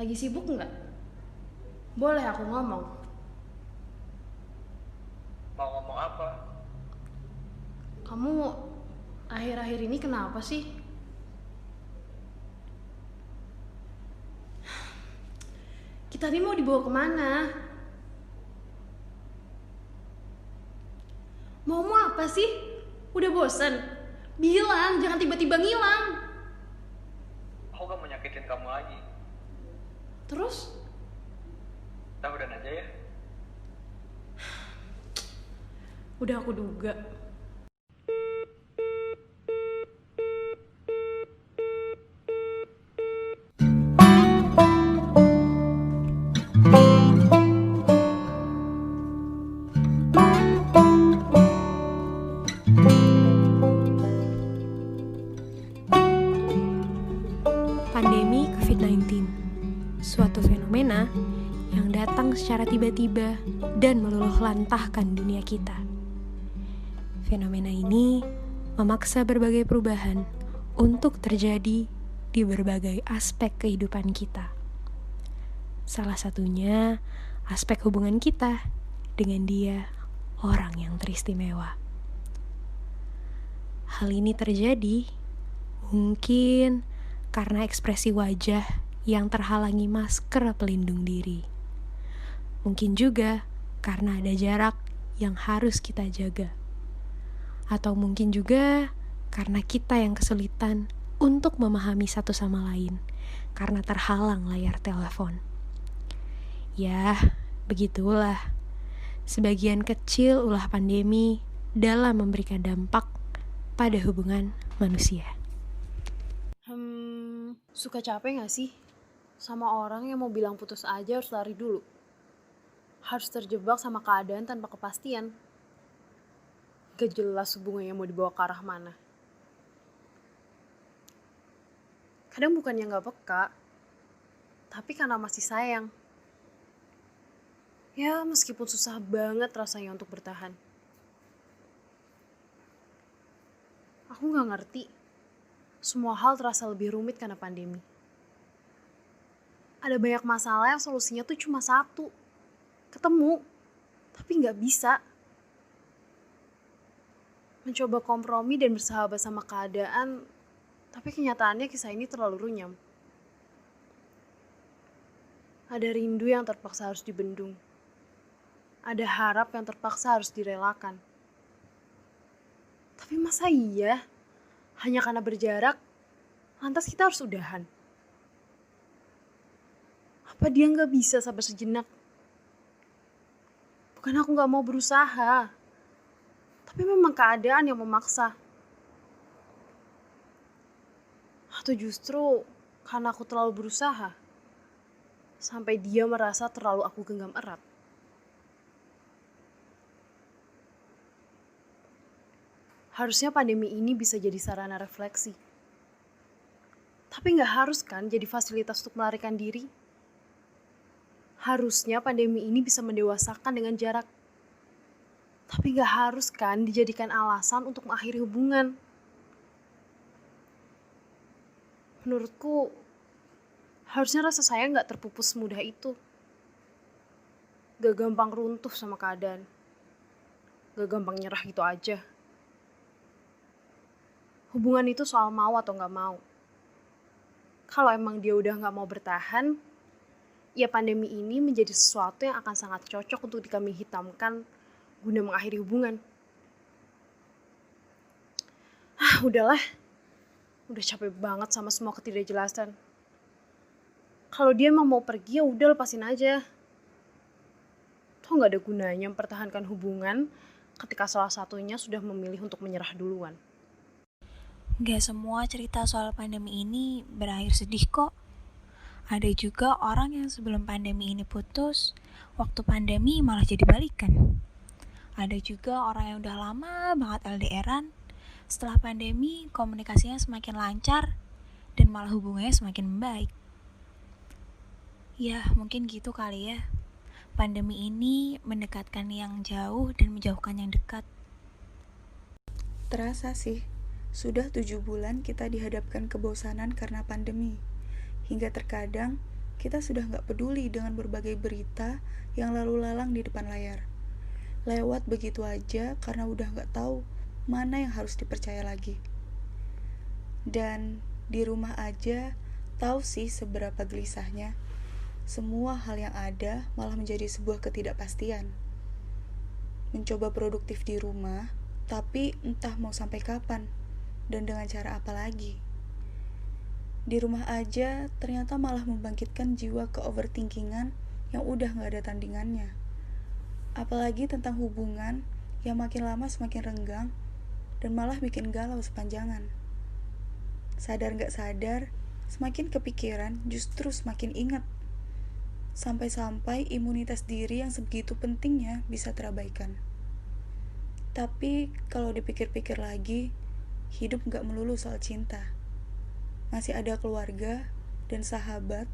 Lagi sibuk nggak? Boleh aku ngomong. Mau ngomong apa? Kamu akhir-akhir ini kenapa sih? Kita ini mau dibawa kemana? Mau apa sih? Udah bosan? Bilang, jangan tiba-tiba ngilang. Aku gak mau nyakitin kamu lagi. Terus? Kita udahan aja ya. Udah aku duga. Pandemi COVID-19, suatu fenomena yang datang secara tiba-tiba dan meluluhlantahkan dunia kita. Fenomena ini memaksa berbagai perubahan untuk terjadi di berbagai aspek kehidupan kita. Salah satunya aspek hubungan kita dengan dia, orang yang teristimewa. Hal ini terjadi mungkin karena ekspresi wajah yang terhalangi masker pelindung diri. Mungkin juga karena ada jarak yang harus kita jaga. Atau mungkin juga karena kita yang kesulitan untuk memahami satu sama lain karena terhalang layar telepon. Ya, begitulah. Sebagian kecil ulah pandemi dalam memberikan dampak pada hubungan manusia. Suka capek gak sih? Sama orang yang mau bilang putus aja harus lari dulu. Harus terjebak sama keadaan tanpa kepastian. Gak jelas hubungannya mau dibawa ke arah mana. Kadang bukannya gak peka, tapi karena masih sayang. Ya, meskipun susah banget rasanya untuk bertahan. Aku gak ngerti. Semua hal terasa lebih rumit karena pandemi. Ada banyak masalah yang solusinya tuh cuma satu. Ketemu, tapi gak bisa. Mencoba kompromi dan bersahabat sama keadaan, tapi kenyataannya kisah ini terlalu runyam. Ada rindu yang terpaksa harus dibendung. Ada harap yang terpaksa harus direlakan. Tapi masa iya? Hanya karena berjarak, lantas kita harus udahan. Apa dia gak bisa sabar sejenak? Bukan aku gak mau berusaha, tapi memang keadaan yang memaksa. Atau justru karena aku terlalu berusaha, sampai dia merasa terlalu aku genggam erat. Harusnya pandemi ini bisa jadi sarana refleksi. Tapi gak harus kan jadi fasilitas untuk melarikan diri? Harusnya pandemi ini bisa mendewasakan dengan jarak. Tapi gak harus kan dijadikan alasan untuk mengakhiri hubungan. Menurutku, harusnya rasa sayang gak terpupus semudah itu. Gak gampang runtuh sama keadaan. Gak gampang nyerah gitu aja. Hubungan itu soal mau atau gak mau. Kalau emang dia udah gak mau bertahan, ya pandemi ini menjadi sesuatu yang akan sangat cocok untuk kami hitamkan guna mengakhiri hubungan. Udahlah. Udah capek banget sama semua ketidakjelasan. Kalau dia emang mau pergi, ya udah lepasin aja. Toh gak ada gunanya mempertahankan hubungan ketika salah satunya sudah memilih untuk menyerah duluan. Gak semua cerita soal pandemi ini berakhir sedih kok. Ada juga orang yang sebelum pandemi ini putus, waktu pandemi malah jadi balikan. Ada juga orang yang udah lama banget LDR-an, setelah pandemi komunikasinya semakin lancar dan malah hubungannya semakin membaik. Ya mungkin gitu kali ya. Pandemi ini mendekatkan yang jauh dan menjauhkan yang dekat. Terasa sih, sudah 7 bulan kita dihadapkan kebosanan karena pandemi. Hingga terkadang kita sudah nggak peduli dengan berbagai berita yang lalu lalang di depan layar. Lewat begitu aja karena udah nggak tahu mana yang harus dipercaya lagi. Dan di rumah aja tahu sih seberapa gelisahnya. Semua hal yang ada malah menjadi sebuah ketidakpastian. Mencoba produktif di rumah, tapi entah mau sampai kapan dan dengan cara apa lagi. Di rumah aja ternyata malah membangkitkan jiwa ke-overthinkingan yang udah gak ada tandingannya. Apalagi tentang hubungan yang makin lama semakin renggang dan malah bikin galau sepanjangan. Sadar gak sadar, semakin kepikiran justru semakin ingat. Sampai-sampai imunitas diri yang sebegitu pentingnya bisa terabaikan. Tapi kalau dipikir-pikir lagi, hidup gak melulu soal cinta. Masih ada keluarga dan sahabat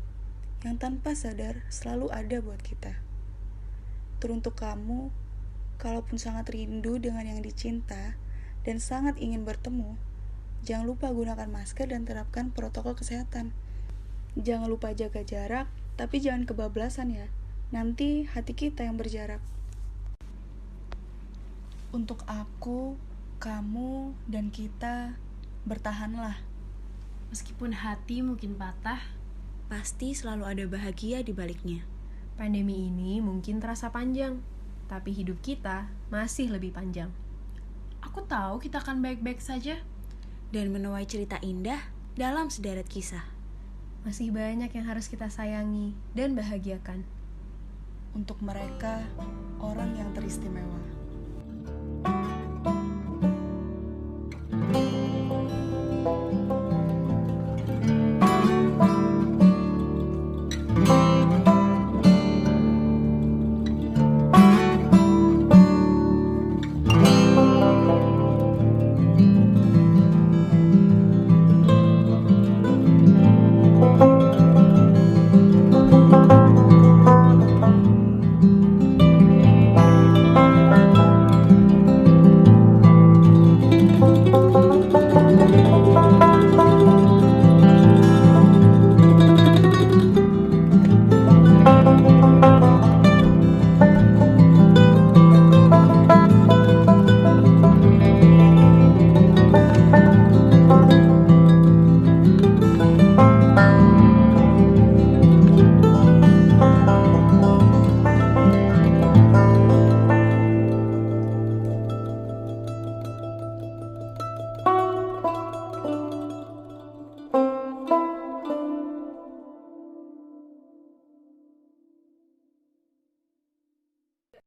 yang tanpa sadar selalu ada buat kita. Teruntuk kamu, kalaupun sangat rindu dengan yang dicinta dan sangat ingin bertemu, jangan lupa gunakan masker dan terapkan protokol kesehatan. Jangan lupa jaga jarak, tapi jangan kebablasan ya. Nanti hati kita yang berjarak. Untuk aku, kamu, dan kita, bertahanlah. Meskipun hati mungkin patah, Pasti selalu ada bahagia di baliknya. Pandemi ini mungkin terasa panjang, tapi hidup kita masih lebih panjang. aku tahu kita akan baik-baik saja. Dan menuai cerita indah dalam sederet kisah. Masih banyak yang harus kita sayangi dan bahagiakan. Untuk mereka, orang yang teristimewa.